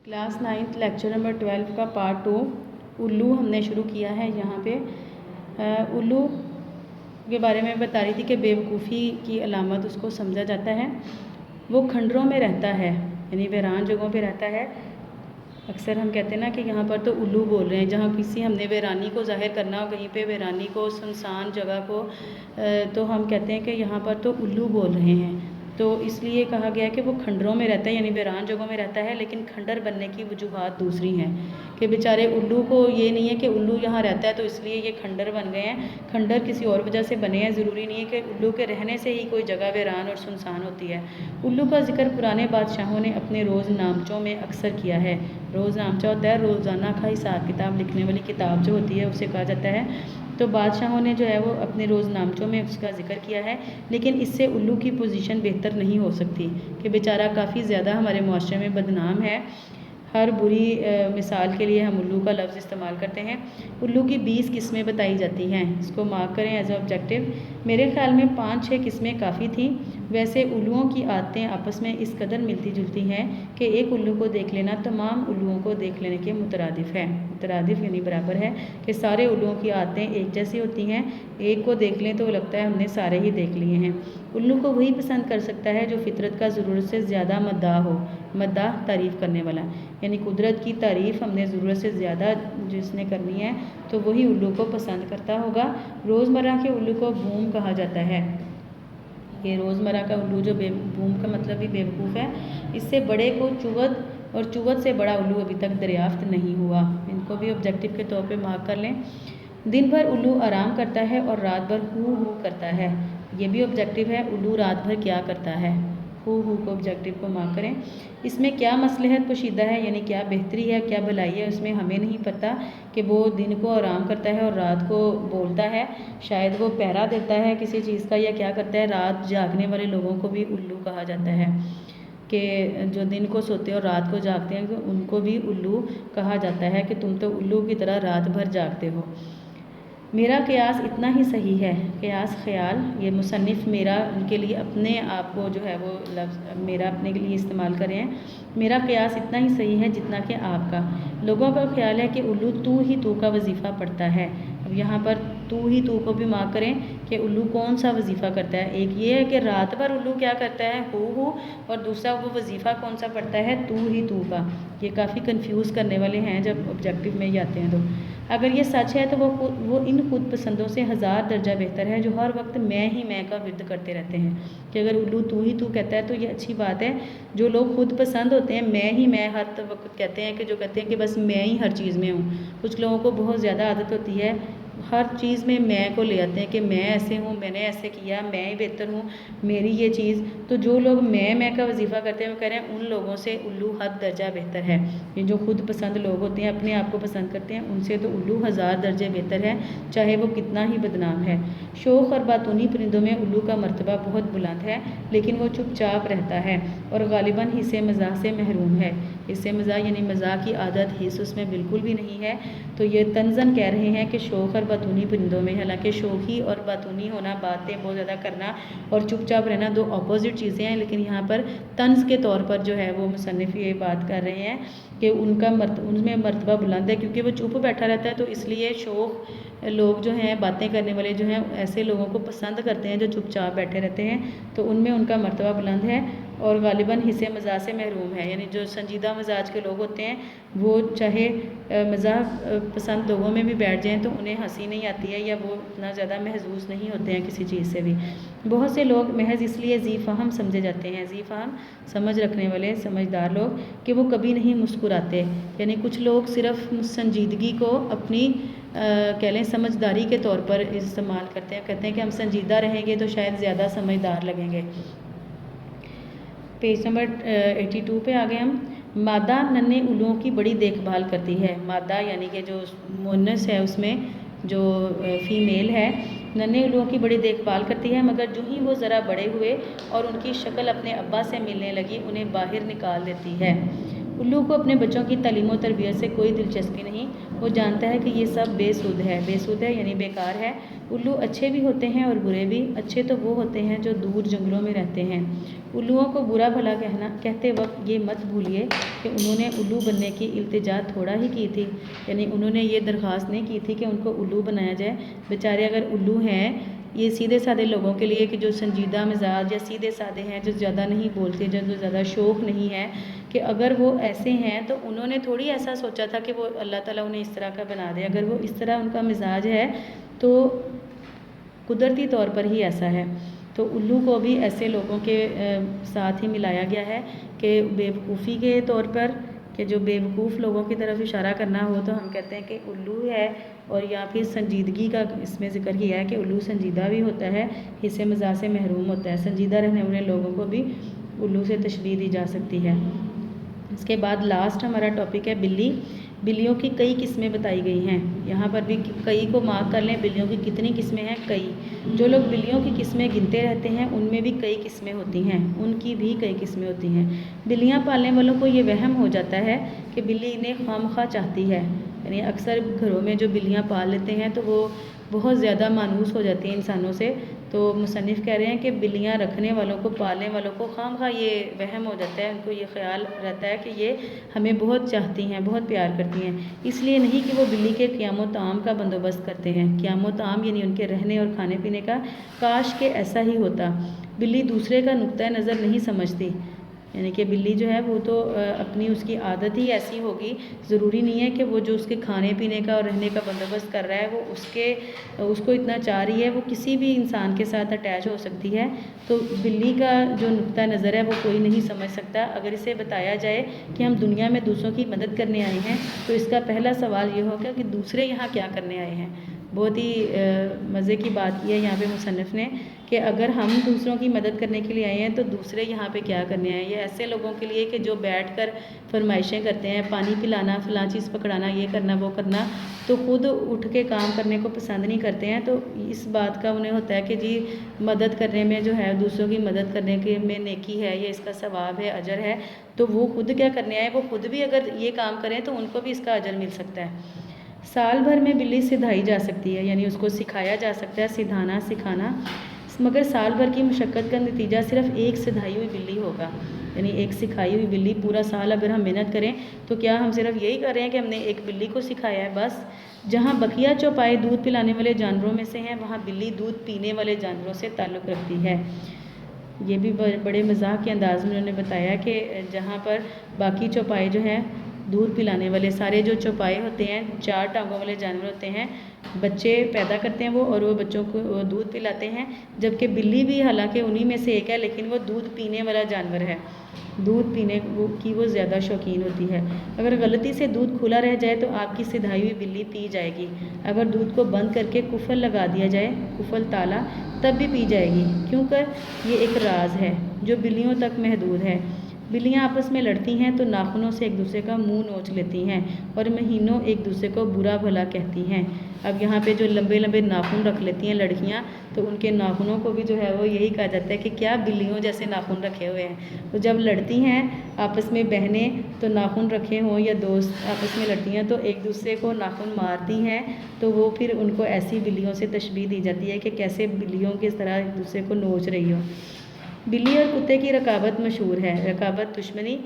Class 9th lecture number 12 का part 2 उल्लू हमने शुरू किया है। यहाँ पे उल्लू के बारे में बता रही थी कि बेवकूफ़ी की अलामत उसको समझा जाता है। वो खंडरों में रहता है, यानी वीरान जगहों पे रहता है। अक्सर हम कहते हैं ना कि यहाँ पर तो उल्लू बोल रहे हैं। जहाँ किसी हमने वीरानी को ज़ाहिर करना हो, कहीं पे वीरानी को, सुनसान जगह को, तो हम कहते हैं कि यहाँ पर तो उल्लू बोल रहे हैं। तो इसलिए कहा गया कि वो खंडरों में रहता है, यानी वीरान जगहों में रहता है। लेकिन खंडर बनने की वजूहात दूसरी हैं कि बेचारे उल्लू को ये नहीं है कि उल्लू यहाँ रहता है तो इसलिए ये खंडर बन गए हैं। खंडर किसी और वजह से बने हैं। ज़रूरी नहीं है कि उल्लू के रहने से ही कोई जगह वीरान और सुनसान होती है। उल्लू का जिक्र पुराने बादशाहों ने अपने रोज़नामचों में अक्सर किया है। रोज़नामचा होता है रोज़ाना का हिसाब किताब लिखने वाली किताब जो होती है उसे कहा जाता है। तो बादशाहों ने जो है वो अपने रोज़नामचों में उसका जिक्र किया है। लेकिन इससे उल्लू की पोजीशन बेहतर नहीं हो सकती कि बेचारा काफ़ी ज़्यादा हमारे मुआशरे में बदनाम है। हर बुरी मिसाल के लिए हम उल्लू का लफ्ज़ इस्तेमाल करते हैं। उल्लू की 20 किस्में बताई जाती हैं। इसको मार्क करें एज ऑब्जेक्टिव। मेरे ख़्याल में 5-6 किस्में काफ़ी थी। वैसे उल्लुओं की आदतें आपस में इस कदर मिलती जुलती हैं कि एक उल्लू को देख लेना तमाम उल्लुओं को देख लेने के मुतरादिफ है। मुतरादिफ यानी बराबर है कि सारे उल्लुओं की आदतें एक जैसी होती हैं। एक को देख लें तो लगता है हमने सारे ही देख लिए हैं। उल्लू को वही पसंद कर सकता है जो फितरत का ज़रूरत से ज़्यादा मद्दाह हो। मद्दाह तारीफ़ करने वाला, यानी कुदरत की तारीफ़ हमने ज़रूरत से ज़्यादा जिसने करनी है तो वही उल्लू को पसंद करता होगा। रोज़मर्रा के उल्लू को बूम कहा जाता है। ये रोज़मर्रा का उल्लू जो बूम का मतलब भी बेवकूफ़ है। इससे बड़े को चुवद और चुवद से बड़ा उल्लू अभी तक दरियाफ्त नहीं हुआ। इनको भी ऑब्जेक्टिव के तौर पे मार्क कर लें। दिन भर उल्लू आराम करता है और रात भर हू हू करता है। ये भी ऑब्जेक्टिव है। उल्लू रात भर क्या करता है, हू हू को ऑब्जेक्टिव को मार्क करें। इसमें क्या मसलहत पोशीदा है, यानी क्या बेहतरी है, क्या भलाई है, उसमें हमें नहीं पता कि वो दिन को आराम करता है और रात को बोलता है। शायद वो पहरा देता है किसी चीज़ का या क्या करता है। रात जागने वाले लोगों को भी उल्लू कहा जाता है कि जो दिन को सोते और रात को जागते हैं उनको भी उल्लू कहा जाता है कि तुम तो उल्लू की तरह रात भर जागते हो। मेरा क़यास इतना ही सही है। क़यास ख़याल, ये मुसन्निफ़ मेरा उनके लिए अपने आप को जो है वो लफ्ज़ मेरा अपने के लिए इस्तेमाल कर रहे हैं। मेरा क़यास इतना ही सही है जितना कि आपका। लोगों का ख्याल है कि उल्लू तू ही तू का वजीफ़ा पढ़ता है। अब यहाँ पर तू ही तू को भी मार्क करें कि उल्लू कौन सा वजीफ़ा करता है। एक ये है कि रात भर उल्लू क्या करता है, हू, और दूसरा वो वजीफ़ा कौन सा पढ़ता है, तू ही तू का। ये काफ़ी कंफ्यूज करने वाले हैं जब ऑब्जेक्टिव में जाते हैं। तो अगर ये सच है तो वो इन खुद पसंदों से हज़ार दर्जा बेहतर है जो हर वक्त मैं का विर्द करते रहते हैं। कि अगर उल्लू तू ही तू कहता है तो ये अच्छी बात है। जो लोग खुद पसंद होते हैं मैं हर वक्त कहते हैं कि जो कहते हैं कि बस मैं ही हर चीज़ में हूँ। कुछ लोगों को बहुत ज़्यादा आदत होती है, हर चीज़ में मैं को ले आते हैं कि मैं ऐसे हूँ, मैंने ऐसे किया, मैं ही बेहतर हूँ, मेरी ये चीज़। तो जो लोग मैं का वजीफ़ा करते हैं वो कह रहे हैं उन लोगों से उल्लू हद दर्जा बेहतर है। ये जो खुद पसंद लोग होते हैं, अपने आप को पसंद करते हैं, उनसे तो उल्लू हज़ार दर्जे बेहतर है, चाहे वो कितना ही बदनाम है। शौक़ और बातूनी परिंदों में उल्लू का मर्तबा बहुत बुलंद है, लेकिन वो चुपचाप रहता है और गालिबन हिस्से मज़ाह से महरूम है। हिस्से मज़ाह यानी मज़ाह की आदत हिस्स उसमें बिल्कुल भी नहीं है। तो ये तंज़न कह रहे हैं कि शौक़ और बातूनी परिंदों में, हालांकि शौक़ी और बातूनी होना, बातें बहुत ज़्यादा करना और चुपचाप रहना दो अपोजिट चीज़ें हैं। लेकिन यहाँ पर तंज़ के तौर पर जो है वो मुसन्निफ़ ये बात कर रहे हैं कि उनमें मर्तबा बुलंद है क्योंकि वो चुप बैठा रहता है। तो इसलिए शौक़ लोग जो हैं, बातें करने वाले जो हैं, ऐसे लोगों को पसंद करते हैं जो चुपचाप बैठे रहते हैं। तो उनमें उनका मर्तबा बुलंद है और गालिबन हिस्से मज़ाह से महरूम है। यानी जो संजीदा मिजाज के लोग होते हैं वो चाहे मज़ाक पसंद लोगों में भी बैठ जाएं तो उन्हें हंसी नहीं आती है या वो इतना ज़्यादा महजूज़ नहीं होते हैं किसी चीज़ से भी। बहुत से लोग महज इसलिए ज़ी फ़हम समझे जाते हैं, ज़ी फ़हम समझ रखने वाले, समझदार लोग, कि वो कभी नहीं मुस्कुराते। यानी कुछ लोग सिर्फ संजीदगी को अपनी कह लें समझदारी के तौर पर इस्तेमाल करते हैं। कहते हैं कि हम संजीदा रहेंगे तो शायद ज़्यादा समझदार लगेंगे। पेज नंबर 82 पे आ गए हम। मादा नन्हे उल्लुओं की बड़ी देखभाल करती है। मादा यानी कि जो मुन्नस है उसमें जो फ़ीमेल है, नन्हे उल्लुओं की बड़ी देखभाल करती है, मगर जो ही वो ज़रा बड़े हुए और उनकी शक्ल अपने अब्बा से मिलने लगी उन्हें बाहर निकाल देती है। उल्लू को अपने बच्चों की तालीम और तरबियत से कोई दिलचस्पी नहीं। वो जानता है कि ये सब बेसुध है यानी बेकार है। उल्लू अच्छे भी होते हैं और बुरे भी। अच्छे तो वो होते हैं जो दूर जंगलों में रहते हैं। उल्लुओं को बुरा भला कहते वक्त ये मत भूलिए कि उन्होंने उल्लू बनने की इल्तिजा थोड़ा ही की थी, यानी उन्होंने ये दरख्वास्त नहीं की थी कि उनको उल्लू बनाया जाए। बेचारे अगर उल्लू हैं, ये सीधे साधे लोगों के लिए कि जो संजीदा मिजाज या सीधे साधे हैं, जो ज़्यादा नहीं बोलते, जो ज़्यादा शौक़ नहीं है, कि अगर वो ऐसे हैं तो उन्होंने थोड़ी ऐसा सोचा था कि वो अल्लाह ताला उन्हें इस तरह का बना दे। अगर वो इस तरह उनका मिजाज है तो कुदरती तौर पर ही ऐसा है। तो उल्लू को भी ऐसे लोगों के साथ ही मिलाया गया है कि बेवकूफ़ी के तौर पर, कि जो बेवकूफ़ लोगों की तरफ इशारा करना हो तो हम कहते हैं कि उल्लू है। और या फिर संजीदगी का इसमें ज़िक्र किया है कि उल्लू संजीदा भी होता है, हिस्से मज़ाक से महरूम होता है। संजीदा रहने वाले लोगों को भी उल्लू से तशबीह दी जा सकती है। इसके बाद लास्ट हमारा टॉपिक है बिल्ली। बिल्लियों की कई किस्में बताई गई हैं। यहाँ पर भी कई को मार्क कर लें। बिल्लियों की कितनी किस्में हैं? कई। जो लोग बिल्लियों की किस्में गिनते रहते हैं उनमें भी कई किस्में होती हैं, उनकी भी कई किस्में होती हैं। बिल्लियाँ पालने वालों को ये वहम हो जाता है कि बिल्ली इन्हें खामखा चाहती है, यानी अक्सर घरों में जो बिल्लियाँ पाल लेते हैं तो वो बहुत ज़्यादा मानूस हो जाती हैं इंसानों से। तो मुसन्निफ़ कह रहे हैं कि बिल्लियाँ रखने वालों को, पालने वालों को खामखा ये वहम हो जाता है, उनको ये ख्याल रहता है कि ये हमें बहुत चाहती हैं, बहुत प्यार करती हैं। इसलिए नहीं कि वो बिल्ली के क़ियाम ताम का बंदोबस्त करते हैं। क़ियाम ताम यानी उनके रहने और खाने पीने का। काश के ऐसा ही होता। बिल्ली दूसरे का नुक्ता नज़र नहीं समझती, यानी कि बिल्ली जो है वो तो अपनी उसकी आदत ही ऐसी होगी। ज़रूरी नहीं है कि वो जो उसके खाने पीने का और रहने का बंदोबस्त कर रहा है वो उसको इतना चाह रही है। वो किसी भी इंसान के साथ अटैच हो सकती है। तो बिल्ली का जो नुक्ता नज़र है वो कोई नहीं समझ सकता। अगर इसे बताया जाए कि हम दुनिया में दूसरों की मदद करने आए हैं तो इसका पहला सवाल ये होगा कि दूसरे यहाँ क्या करने आए हैं। बहुत ही मज़े की बात की है यहाँ पे मुसन्निफ़ ने कि अगर हम दूसरों की मदद करने के लिए आए हैं तो दूसरे यहाँ पे क्या करने आए हैं। ये ऐसे लोगों के लिए कि जो बैठकर फरमाइशें करते हैं, पानी पिलाना, फ़लाँ चीज़ पकड़ाना, ये करना वो करना, तो ख़ुद उठ के काम करने को पसंद नहीं करते हैं। तो इस बात का उन्हें होता है कि जी मदद करने में जो है, दूसरों की मदद करने के में नेकी है, ये इसका सवाब है, अजर है। तो वो खुद क्या करने आए, वो खुद भी अगर ये काम करें तो उनको भी इसका अजर मिल सकता है। साल भर में बिल्ली सिधाई जा सकती है, यानी उसको सिखाया जा सकता है, सिधाना, सिखाना। मगर साल भर की मशक्क़त का नतीजा सिर्फ एक सिधाई हुई बिल्ली होगा, यानी एक सिखाई हुई बिल्ली। पूरा साल अगर हम मेहनत करें तो क्या हम सिर्फ यही कर रहे हैं कि हमने एक बिल्ली को सिखाया है बस। जहाँ बकिया चौपाई दूध पिलाने वाले जानवरों में से हैं, वहाँ बिल्ली दूध पीने वाले जानवरों से ताल्लुक़ रखती है। ये भी बड़े मज़ाक के अंदाज़ में उन्होंने बताया कि जहाँ पर बाकी चौपाई जो हैं, दूध पिलाने वाले सारे जो चौपाए होते हैं, 4 टांगों वाले जानवर होते हैं, बच्चे पैदा करते हैं वो, और वो बच्चों को दूध पिलाते हैं। जबकि बिल्ली भी हालांकि उन्हीं में से एक है, लेकिन वो दूध पीने वाला जानवर है, दूध पीने की वो ज़्यादा शौकीन होती है। अगर गलती से दूध खुला रह जाए तो आपकी सिधाई हुई बिल्ली पी जाएगी। अगर दूध को बंद करके कुफल लगा दिया जाए, कुफल ताला, तब भी पी जाएगी, क्योंकि ये एक राज है जो बिल्लियों तक महदूद है। बिल्लियाँ आपस में लड़ती हैं तो नाखूनों से एक दूसरे का मुंह नोच लेती हैं और महीनों एक दूसरे को बुरा भला कहती हैं। अब यहाँ पे जो लंबे लंबे नाखून रख लेती हैं लड़कियाँ, तो उनके नाखूनों को भी जो है वो यही कहा जाता है कि क्या बिल्लियों जैसे नाखून रखे हुए हैं। तो जब लड़ती हैं आपस में बहनें, तो नाखून रखे हों या दोस्त आपस में लड़ती हैं तो एक दूसरे को नाखून मारती हैं, तो वो फिर उनको ऐसी बिल्लियों से तशबीह दी जाती है कि कैसे बिल्लियों की तरह एक दूसरे को नोच रही हो। बिल्ली और कुत्ते की रकाबत मशहूर है। रकाबत दुश्मनी,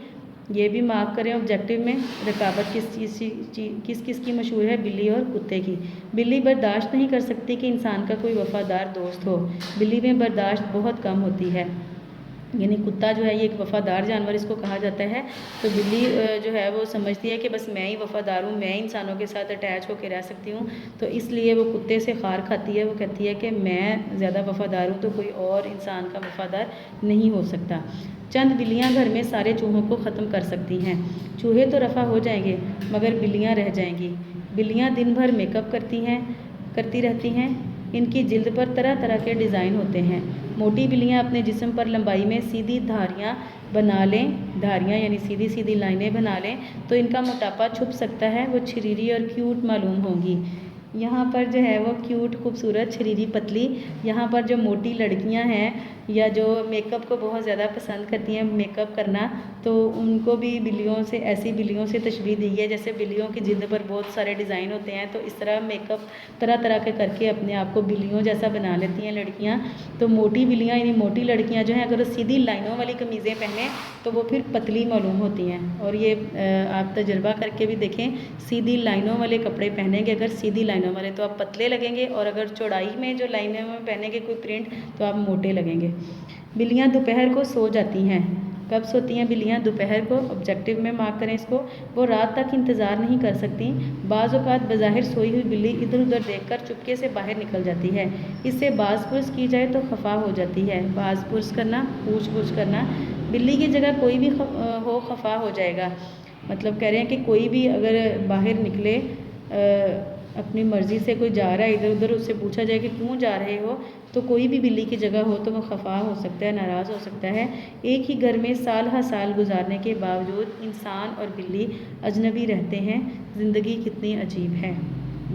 ये भी मार्क करें ऑब्जेक्टिव में। रकाबत किस किस की मशहूर है? बिल्ली और कुत्ते की। बिल्ली बर्दाश्त नहीं कर सकती कि इंसान का कोई वफ़ादार दोस्त हो। बिल्ली में बर्दाश्त बहुत कम होती है, यानी कुत्ता जो है ये एक वफ़ादार जानवर इसको कहा जाता है। तो बिल्ली जो है वो समझती है कि बस मैं ही वफ़ादार हूँ, मैं इंसानों के साथ अटैच होकर रह सकती हूँ, तो इसलिए वो कुत्ते से खार खाती है। वो कहती है कि मैं ज़्यादा वफ़ादार हूँ तो कोई और इंसान का वफ़ादार नहीं हो सकता। चंद बिल्लियाँ घर में सारे चूहों को ख़त्म कर सकती हैं। चूहे तो रफ़ा हो जाएंगे मगर बिल्लियाँ रह जाएंगी। बिल्लियाँ दिन भर मेकअप करती रहती हैं। इनकी जिल्द पर तरह तरह के डिज़ाइन होते हैं। मोटी बिल्लियाँ अपने जिस्म पर लंबाई में सीधी धारियाँ बना लें, धारियाँ यानी सीधी सीधी लाइनें बना लें तो इनका मोटापा छुप सकता है। वो छरीरी और क्यूट मालूम होंगी। यहाँ पर जो है वो क्यूट, खूबसूरत, छरीरी, पतली। यहाँ पर जो मोटी लड़कियाँ हैं या जो मेकअप को बहुत ज़्यादा पसंद करती हैं मेकअप करना, तो उनको भी बिल्लियों से, ऐसी बिल्लियों से तशबीह दी है। जैसे बिल्लियों की जिल्द पर बहुत सारे डिज़ाइन होते हैं, तो इस तरह मेकअप तरह तरह के करके अपने आप को बिल्लियों जैसा बना लेती हैं लड़कियाँ। तो मोटी बिल्लियाँ यानी मोटी लड़कियाँ जो हैं, अगर वो सीधी लाइनों वाली कमीज़ें पहने तो वो फिर पतली मालूम होती हैं। और ये आप तजुर्बा करके भी देखें, सीधी लाइनों वाले कपड़े पहनेंगे अगर, सीधी लाइनों वाले, तो आप पतले लगेंगे, और अगर चौड़ाई में जो लाइनें में पहनेंगे कोई प्रिंट तो आप मोटे लगेंगे। बिल्लियाँ दोपहर को सो जाती हैं। कब सोती हैं बिल्लियाँ? दोपहर को। ऑब्जेक्टिव में मार्क करें इसको। वो रात तक इंतज़ार नहीं कर सकती। बाज़ औक़ात बज़ाहिर सोई हुई बिल्ली इधर उधर देखकर चुपके से बाहर निकल जाती है। इससे बाज़ पुरस की जाए तो खफा हो जाती है। बाज़ पुरस करना, पूछ पूछ करना। बिल्ली की जगह कोई भी हो खफा हो जाएगा। मतलब कह रहे हैं कि कोई भी अगर बाहर निकले अपनी मर्ज़ी से कोई जा रहा है इधर उधर, उससे पूछा जाए कि क्यों जा रहे हो, तो कोई भी बिल्ली की जगह हो तो वो खफा हो सकता है, नाराज़ हो सकता है। एक ही घर में साल हर साल गुजारने के बावजूद इंसान और बिल्ली अजनबी रहते हैं। ज़िंदगी कितनी अजीब है।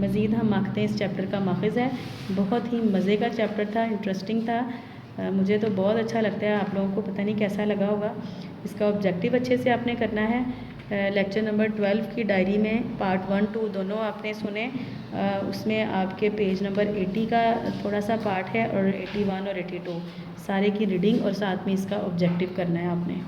मज़ीद हम मांगते हैं इस चैप्टर का माखिज़ है। बहुत ही मज़े का चैप्टर था, इंटरेस्टिंग था। मुझे तो बहुत अच्छा लगता है। आप लोगों को पता नहीं कैसा लगा होगा। इसका ऑब्जेक्टिव अच्छे से आपने करना है। लेक्चर नंबर 12 की डायरी में पार्ट 1, 2 दोनों आपने सुने। उसमें आपके पेज नंबर 80 का थोड़ा सा पार्ट है, और 81 और 82 सारे की रीडिंग, और साथ में इसका ऑब्जेक्टिव करना है आपने।